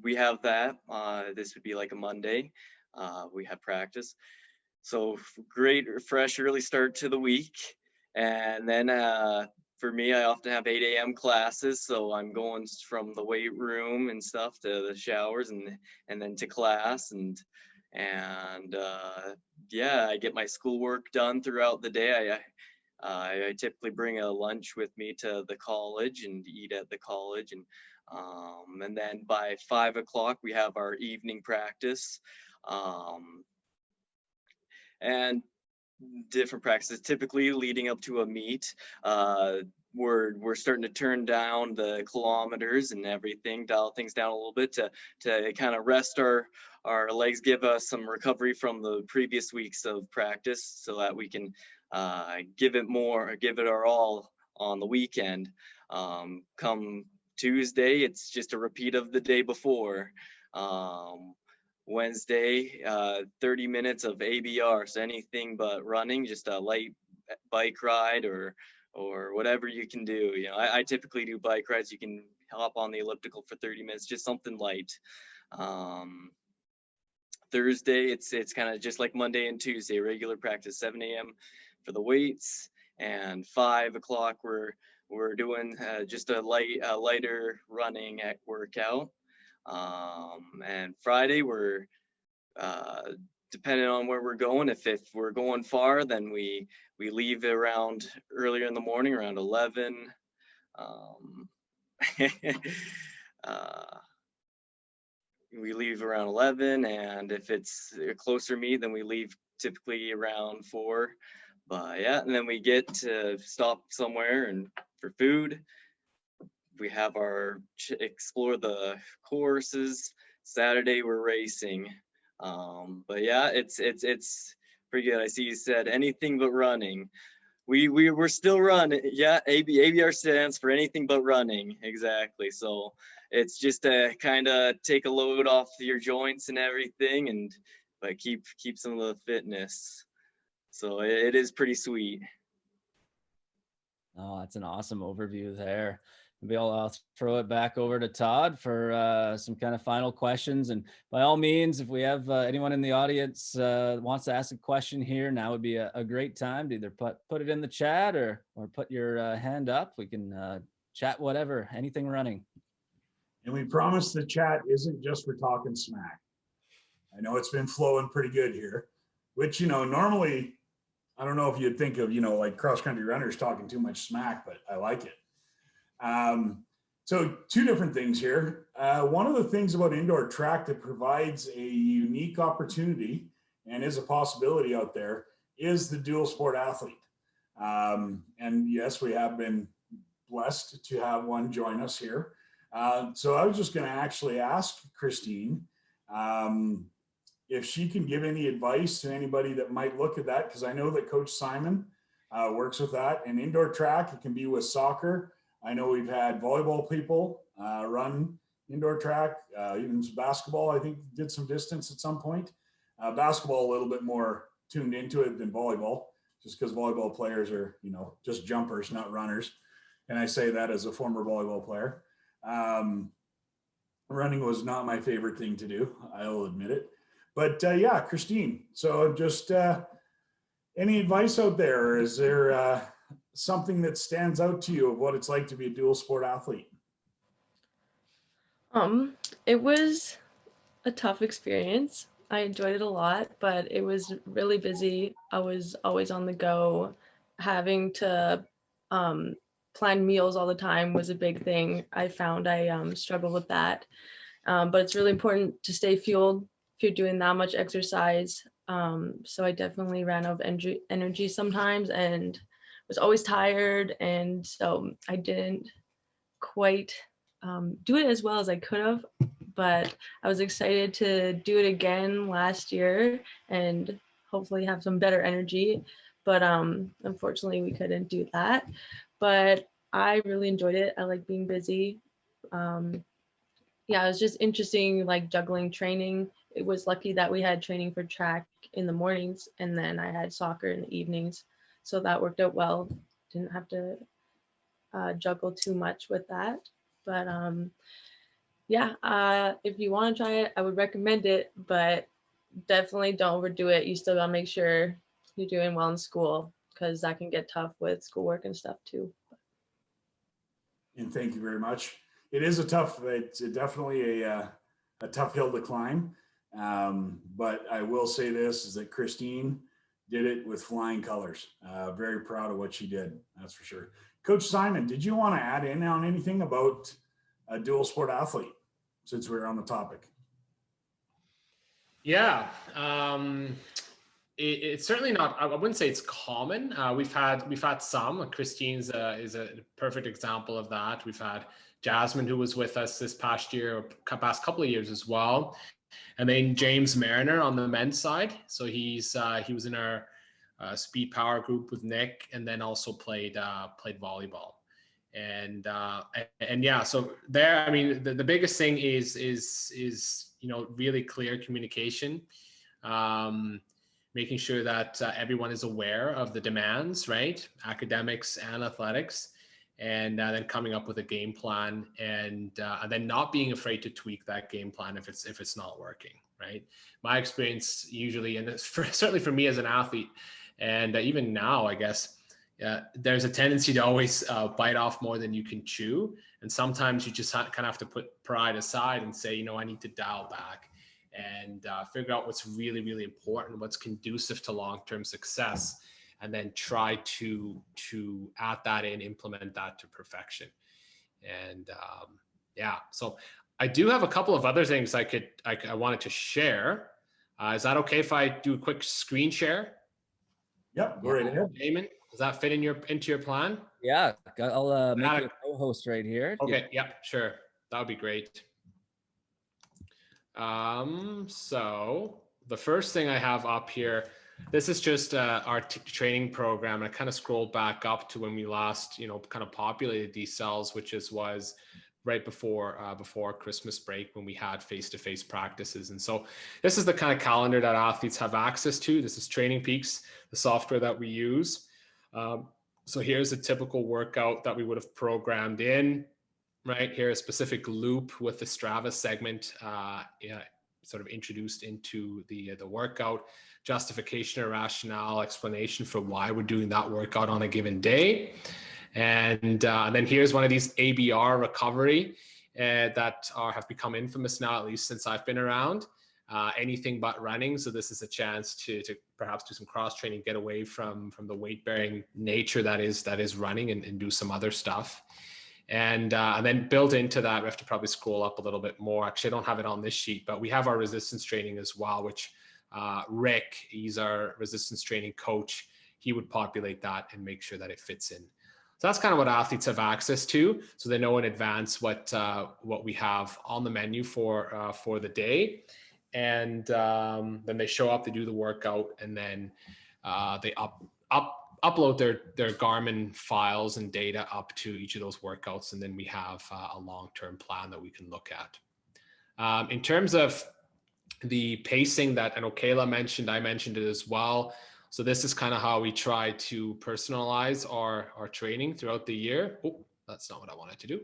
we have that. This would be like a Monday. We have practice. So great, fresh, early start to the week. And then for me, I often have 8 a.m. classes. So I'm going from the weight room and stuff to the showers and then to class. And I get my schoolwork done throughout the day. I typically bring a lunch with me to the college and eat at the college. And then by 5 o'clock, we have our evening practice. And different practices, typically leading up to a meet. We're starting to turn down the kilometers and everything, dial things down a little bit to kind of rest our legs, give us some recovery from the previous weeks of practice so that we can give it our all on the weekend. Come Tuesday, it's just a repeat of the day before. Wednesday, 30 minutes of ABR, so anything but running, just a light bike ride or whatever you can do. I typically do bike rides. You can hop on the elliptical for 30 minutes, just something light. Thursday, it's kind of just like Monday and Tuesday, regular practice, 7 a.m. for the weights, and 5 o'clock we're doing just a lighter running workout. And Friday we're depending on where we're going. If we're going far, then we leave around earlier in the morning, around 11. We leave around 11, and if it's a closer meet, then we leave typically around 4. But yeah, and then we get to stop somewhere and for food. We have explore the courses. Saturday we're racing. But yeah, it's pretty good. I see you said anything but running. We're still running. Yeah, ABR stands for anything but running. Exactly. So it's just to kind of take a load off your joints and everything, but keep some of the fitness. So it is pretty sweet. Oh, that's an awesome overview there. Maybe I'll throw it back over to Todd for some kind of final questions. And by all means, if we have anyone in the audience wants to ask a question here, now would be a great time to either put it in the chat or put your hand up. We can chat whatever, anything running. And we promise the chat isn't just for talking smack. I know it's been flowing pretty good here, which, normally, I don't know if you'd think of, like cross-country runners talking too much smack, but I like it. So 2 different things here. One of the things about indoor track that provides a unique opportunity and is a possibility out there is the dual sport athlete. And yes, we have been blessed to have one join us here. So I was just going to actually ask Christine if she can give any advice to anybody that might look at that, because I know that Coach Simon works with that. And indoor track, it can be with soccer. I know we've had volleyball people run indoor track, even some basketball, I think did some distance at some point. Basketball a little bit more tuned into it than volleyball, just because volleyball players are, just jumpers, not runners. And I say that as a former volleyball player. Running was not my favorite thing to do, I'll admit it. But yeah, Christine, so just any advice out there? Is there something that stands out to you of what it's like to be a dual sport athlete? It was a tough experience. I enjoyed it a lot, but it was really busy. I was always on the go, having to plan meals all the time was a big thing. I found I struggled with that. But it's really important to stay fueled if you're doing that much exercise. So I definitely ran out of energy sometimes and was always tired. And so I didn't quite do it as well as I could have, but I was excited to do it again last year and hopefully have some better energy. But unfortunately, we couldn't do that. But I really enjoyed it. I like being busy. Yeah, it was just interesting, like juggling training. It was lucky that we had training for track in the mornings, and then I had soccer in the evenings. So that worked out well. Didn't have to juggle too much with that. But yeah, if you want to try it, I would recommend it, but definitely don't overdo it. You still gotta make sure you're doing well in school, because that can get tough with schoolwork and stuff too. And thank you very much. It is it's definitely a tough hill to climb. But I will say this is that Christine did it with flying colors. Very proud of what she did. That's for sure. Coach Simon, did you want to add in on anything about a dual sport athlete since we're on the topic? Yeah. It's certainly not, I wouldn't say it's common. We've had some. Christine's is a perfect example of that. We've had Jasmine, who was with us this past year, or past couple of years as well. And then James Mariner on the men's side. So he was in our speed power group with Nick, and then also played volleyball. And yeah, so there, I mean, the biggest thing is really clear communication. Making sure that everyone is aware of the demands, right? Academics and athletics, and then coming up with a game plan, and then not being afraid to tweak that game plan if it's not working, right? My experience usually, and certainly for me as an athlete, and even now, I guess, there's a tendency to always bite off more than you can chew, and sometimes you just kind of have to put pride aside and say, I need to dial back and figure out what's really, really important, what's conducive to long-term success, and then try to add that in, implement that to perfection. And yeah, so I do have a couple of other things I wanted to share. Is that okay if I do a quick screen share? Yep, go right ahead. Damon, does that fit into your plan? Yeah, I'll make you a co-host right here. Okay, yep, sure. That would be great. So the first thing I have up here, this is just our training program. I kind of scrolled back up to when we last, kind of populated these cells, which was right before Christmas break, when we had face-to-face practices. And so this is the kind of calendar that athletes have access to. This is Training Peaks, the software that we use. So here's a typical workout that we would have programmed in. Right here, a specific loop with the Strava segment sort of introduced into the workout, justification or rationale, explanation for why we're doing that workout on a given day. And then here's one of these ABR recovery that have become infamous now, at least since I've been around. Anything but running. So this is a chance to perhaps do some cross training, get away from the weight bearing nature that is running, and do some other stuff. And then built into that, we have to probably scroll up a little bit more. Actually, I don't have it on this sheet, but we have our resistance training as well, which Rick, he's our resistance training coach. He would populate that and make sure that it fits in. So that's kind of what athletes have access to. So they know in advance what we have on the menu for the day. And then they show up, they do the workout, and then they upload their Garmin files and data up to each of those workouts. And then we have a long-term plan that we can look at. In terms of the pacing that I know Kayla mentioned, I mentioned it as well. So this is kind of how we try to personalize our training throughout the year. Oh, that's not what I wanted to do.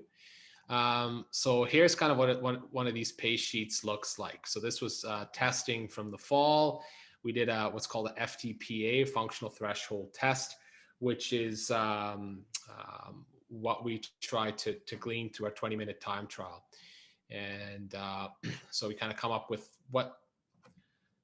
So here's kind of what one of these pace sheets looks like. So this was testing from the fall. We did what's called a FTPA, functional threshold test, which is what we try to glean through our 20-minute time trial. And so we kind of come up with what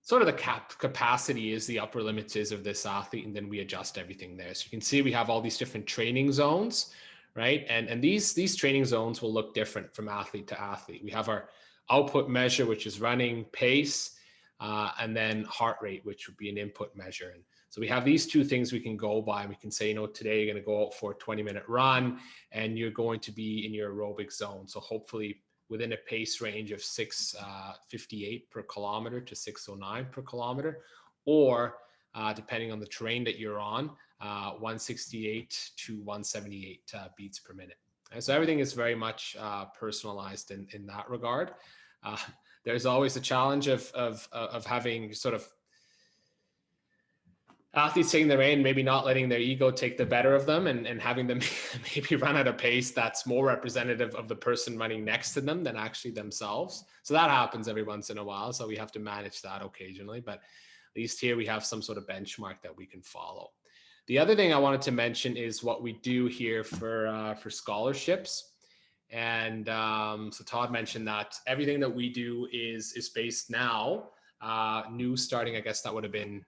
sort of the capacity is, the upper limits is of this athlete, and then we adjust everything there. So you can see we have all these different training zones, right? And these training zones will look different from athlete to athlete. We have our output measure, which is running pace, and then heart rate, which would be an input measure. And so we have these two things we can go by. We can say, you know, today you're going to go out for a 20-minute run and you're going to be in your aerobic zone. So hopefully within a pace range of 6:58 per kilometer to 6:09 per kilometer, or depending on the terrain that you're on, 168 to 178 beats per minute. And so everything is very much personalized in that regard. There's always a challenge of having sort of athletes taking the rein, maybe not letting their ego take the better of them, and having them maybe run at a pace that's more representative of the person running next to them than actually themselves. So that happens every once in a while. So we have to manage that occasionally, but at least here we have some sort of benchmark that we can follow. The other thing I wanted to mention is what we do here for scholarships. And so Todd mentioned that everything that we do is based now, new starting, I guess that would have been,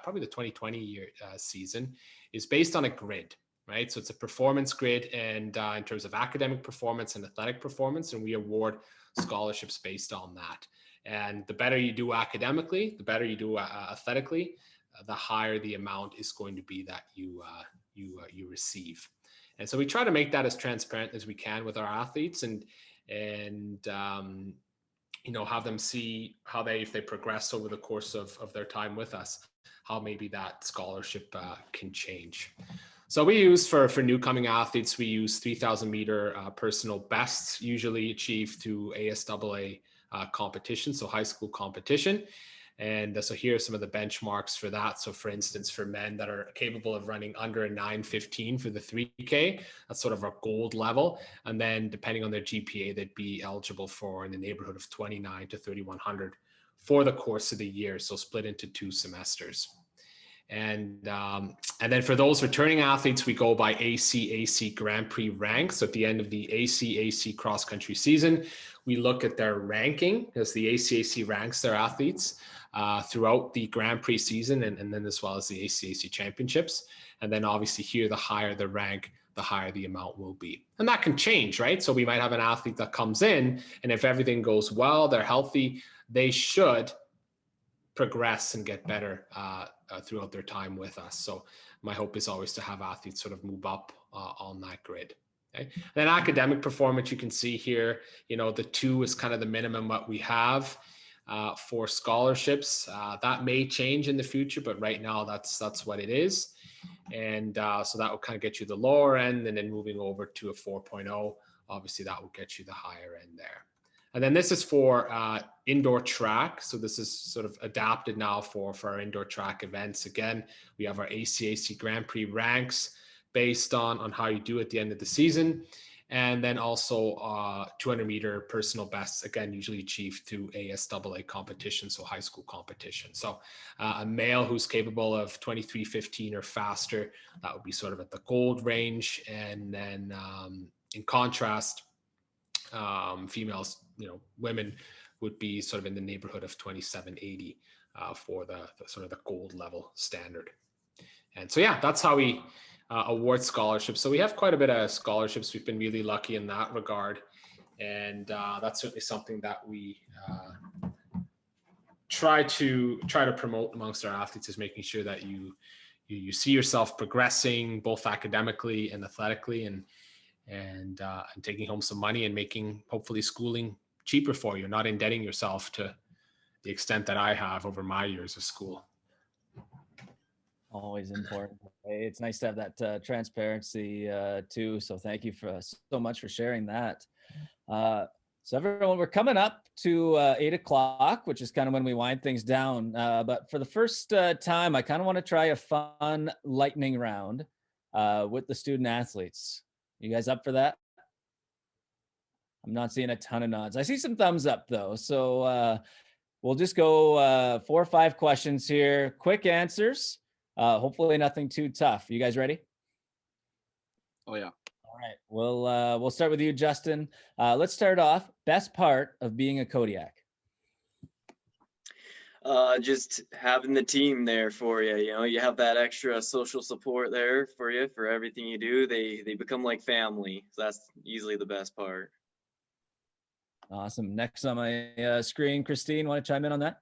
probably the 2020 year season, is based on a grid, right? So it's a performance grid, and in terms of academic performance and athletic performance, and we award scholarships based on that. And the better you do academically, the better you do athletically, the higher the amount is going to be that you receive. And so we try to make that as transparent as we can with our athletes, and you know, have them see how if they progress over the course of their time with us, how maybe that scholarship can change. So we use for new coming athletes, we use 3,000 meter personal bests, usually achieved through ASAA competition, so high school competition. And so here are some of the benchmarks for that. So for instance, for men that are capable of running under a 9:15 for the 3K, that's sort of our gold level. And then depending on their GPA, they'd be eligible for in the neighborhood of 29 to 3,100 for the course of the year. So split into 2 semesters. And then for those returning athletes, we go by ACAC Grand Prix ranks. So at the end of the ACAC cross country season, we look at their ranking, as the ACAC ranks their athletes throughout the Grand Prix season, and then as well as the ACAC championships. And then obviously here, the higher the rank, the higher the amount will be. And that can change, right? So we might have an athlete that comes in, and if everything goes well, they're healthy, they should progress and get better throughout their time with us. So my hope is always to have athletes sort of move up on that grid. Okay. And then academic performance, you can see here, you know, the 2 is kind of the minimum what we have for scholarships. That may change in the future, but right now that's what it is. And so that will kind of get you the lower end, and then moving over to a 4.0, obviously that will get you the higher end there. And then this is for indoor track. So this is sort of adapted now for our indoor track events. Again, we have our ACAC Grand Prix ranks based on how you do at the end of the season. And then also 200 meter personal bests, again, usually achieved through ASAA competition, so high school competition. So a male who's capable of 23:15 or faster, that would be sort of at the gold range. And then in contrast, females, you know, women would be sort of in the neighborhood of 27:80 for the sort of the gold level standard. And so, yeah, that's how we award scholarships. So we have quite a bit of scholarships. We've been really lucky in that regard. And that's certainly something that we try to promote amongst our athletes, is making sure that you see yourself progressing both academically and athletically, and taking home some money and making hopefully schooling cheaper for you, not indebting yourself to the extent that I have over my years of school. Always important. It's nice to have that transparency too. So thank you so much for sharing that. So everyone, we're coming up to 8 o'clock, which is kind of when we wind things down. But for the first time, I kind of want to try a fun lightning round with the student athletes. You guys up for that? I'm not seeing a ton of nods. I see some thumbs up though. So we'll just go 4 or 5 questions here. Quick answers. Hopefully nothing too tough. You guys ready? Oh yeah. All right. We'll start with you, Justin. Let's start off. Best part of being a Kodiak. Just having the team there for you. You know, you have that extra social support there for you for everything you do. They become like family. So that's easily the best part. Awesome. Next on my screen, Christine, want to chime in on that?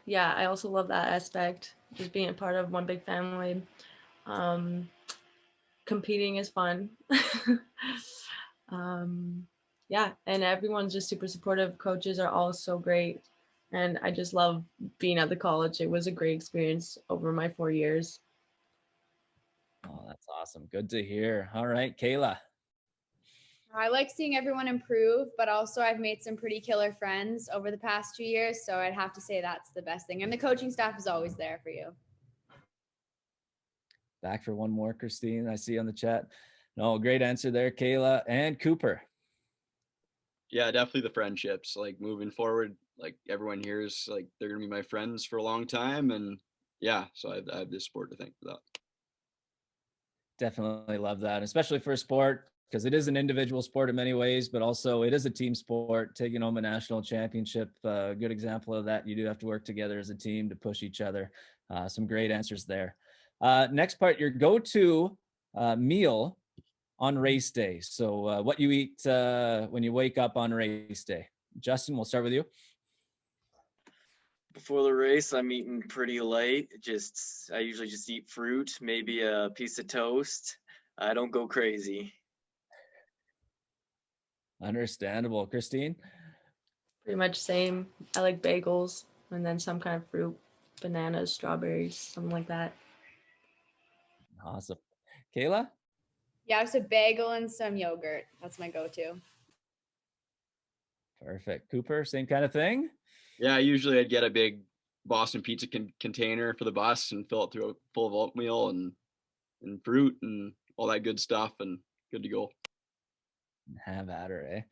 Yeah, I also love that aspect, just being a part of one big family. Competing is fun. Yeah, and everyone's just super supportive. Coaches are all so great. And I just love being at the college. It was a great experience over my 4 years. Oh, that's awesome. Good to hear. All right, Kayla. I like seeing everyone improve, but also I've made some pretty killer friends over the past 2 years. So I'd have to say that's the best thing. And the coaching staff is always there for you. Back for one more, Christine. I see on the chat. No, great answer there, Kayla and Cooper. Yeah, definitely the friendships. Like moving forward, like everyone here is like they're gonna be my friends for a long time, and yeah, so I have this sport to thank for that. Definitely love that, especially for a sport, because it is an individual sport in many ways, but also it is a team sport. Taking home a national championship, a good example of that. You do have to work together as a team to push each other. Some great answers there. Next part, your go-to meal on race day. So what you eat when you wake up on race day. Justin, we'll start with you. Before the race, I'm eating pretty light. I usually just eat fruit, maybe a piece of toast. I don't go crazy. Understandable. Christine? Pretty much same. I like bagels and then some kind of fruit, bananas, strawberries, something like that. Awesome. Kayla? Yeah, just a bagel and some yogurt. That's my go-to. Perfect. Cooper, same kind of thing? Yeah, usually I'd get a big Boston pizza container for the bus and fill it full of oatmeal and fruit and all that good stuff, and good to go. Have at her, eh?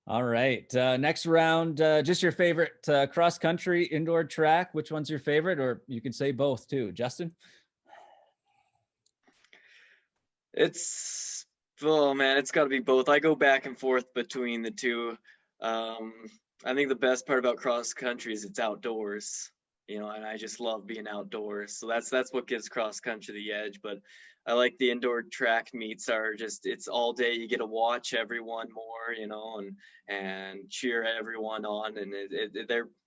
All right. Next round, just your favorite cross country indoor track. Which one's your favorite? Or you can say both too. Justin? Oh man, it's got to be both. I go back and forth between the two. I think the best part about cross country is it's outdoors, you know, and I just love being outdoors. So that's what gives cross country the edge. But I like the indoor track meets are just it's all day. You get to watch everyone more, you know, and cheer everyone on, and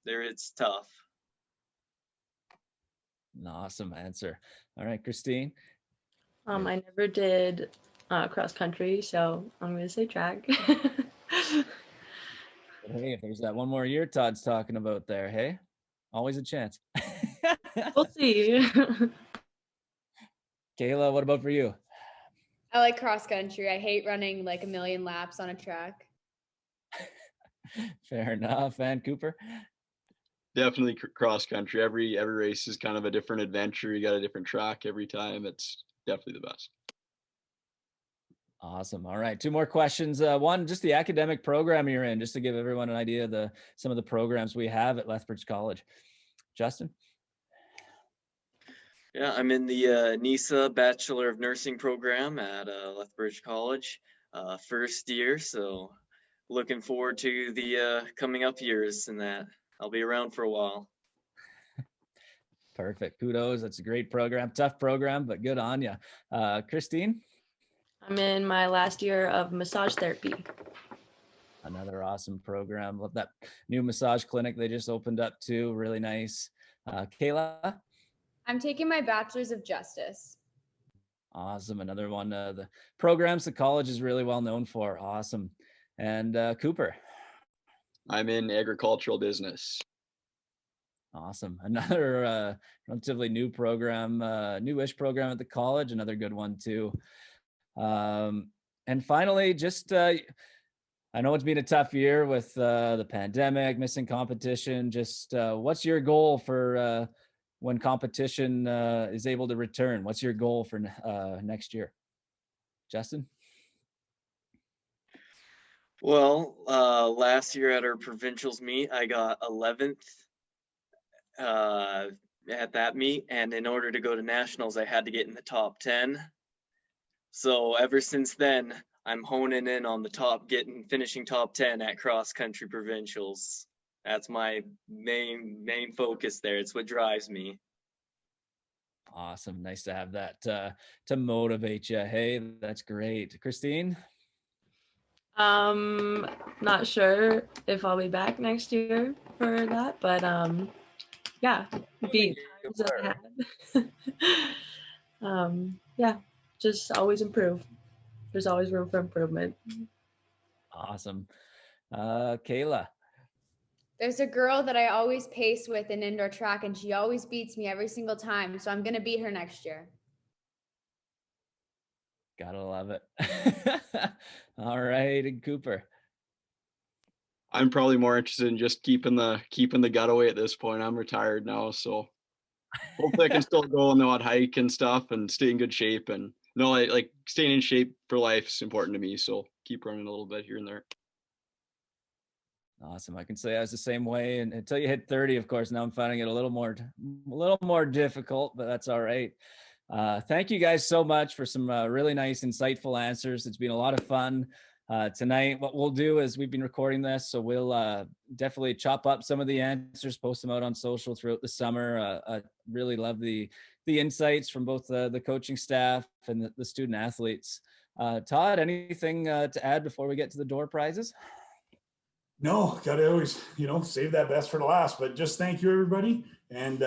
it's tough. An awesome answer. All right, Christine. I never did cross country, so I'm gonna say track. Hey, if there's that one more year Todd's talking about there, hey, always a chance. We'll see. Kayla, what about for you? I like cross country. I hate running like a million laps on a track. Fair enough. And Cooper? Definitely cross country. Every race is kind of a different adventure. You got a different track every time. It's definitely the best. Awesome. All right. Two more questions. One, just the academic program you're in, just to give everyone an idea of some of the programs we have at Lethbridge College. Justin? Yeah, I'm in the NISA Bachelor of Nursing program at Lethbridge College, first year. So looking forward to the coming up years and that. I'll be around for a while. Perfect. Kudos. That's a great program. Tough program, but good on you. Christine? I'm in my last year of massage therapy. Another awesome program. Love that new massage clinic they just opened up too. Really nice. Kayla? I'm taking my bachelor's of justice. Awesome. Another one. The programs the college is really well known for. Awesome. And Cooper? I'm in agricultural business. Awesome. Another relatively new program, newish program at the college. Another good one too. And finally, just I know it's been a tough year with the pandemic, missing competition. Just what's your goal for when competition is able to return? What's your goal for next year? Justin? Well, last year at our provincials meet, I got 11th at that meet, and in order to go to nationals, I had to get in the top 10. So ever since then, I'm honing in on the finishing top 10 at cross country provincials. That's my main focus there. It's what drives me. Awesome. Nice to have that to motivate you. Hey, that's great. Christine? Not sure if I'll be back next year for that, but yeah, beat times that I had. Yeah, just always improve. There's always room for improvement. Awesome. Kayla? There's a girl that I always pace with in indoor track, and she always beats me every single time. So I'm going to beat her next year. Gotta love it. All right. And Cooper? I'm probably more interested in just keeping the gut away at this point. I'm retired now, so hopefully I can still go on the odd hike and stuff and stay in good shape. And no, like staying in shape for life is important to me. So keep running a little bit here and there. Awesome. I can say I was the same way. And until you hit 30, of course, now I'm finding it a little more difficult, but that's all right. Thank you guys so much for some really nice, insightful answers. It's been a lot of fun tonight. What we'll do is we've been recording this, so we'll definitely chop up some of the answers, post them out on social throughout the summer. I really love the insights from both the coaching staff and the student athletes. Todd, anything to add before we get to the door prizes? No, got to always, save that best for the last. But just thank you, everybody. And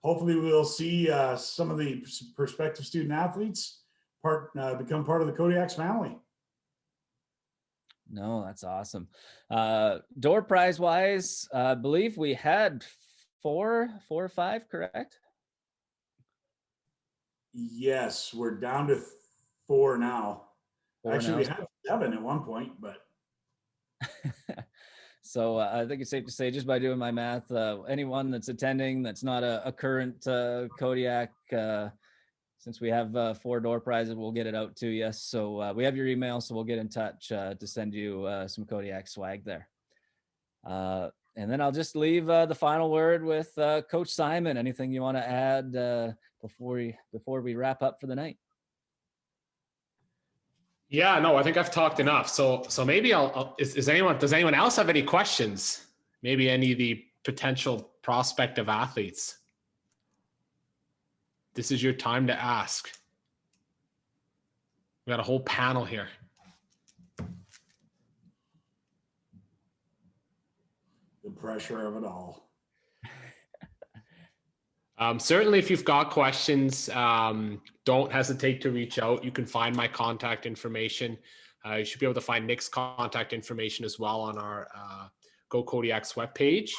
hopefully we'll see some of the prospective student athletes become part of the Kodiaks family. No, that's awesome. Door prize wise, I believe we had four or five, correct? Yes, we're down to 4 now. Actually, we now. had 7 at one point, but So I think it's safe to say, just by doing my math, anyone that's attending that's not a current Kodiak, since we have 4 door prizes, we'll get it out to you. So we have your email, so we'll get in touch to send you some Kodiak swag there. And then I'll just leave the final word with Coach Simon. Anything you want to add before we wrap up for the night? Yeah, no, I think I've talked enough. So maybe does anyone else have any questions? Maybe any of the potential prospective athletes. This is your time to ask. We got a whole panel here. the pressure of it all. Certainly, if you've got questions, don't hesitate to reach out. You can find my contact information. You should be able to find Nick's contact information as well on our Go Kodiaks webpage.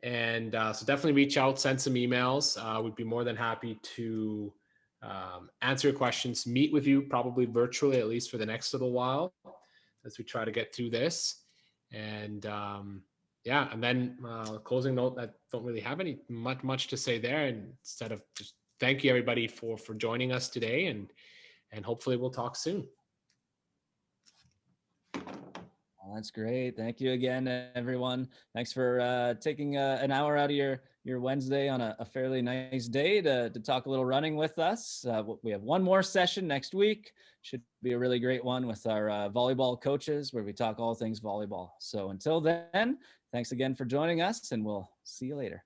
And so definitely reach out, send some emails. We'd be more than happy to answer your questions, meet with you, probably virtually, at least for the next little while, as we try to get through this. And yeah, and then closing note, I don't really have any much to say there. And instead of just thank you everybody for joining us today, and hopefully we'll talk soon. Well, that's great. Thank you again, everyone. Thanks for taking an hour out of your Wednesday on a fairly nice day to talk a little running with us. We have one more session next week. Should be a really great one with our volleyball coaches, where we talk all things volleyball. So until then, thanks again for joining us, and we'll see you later.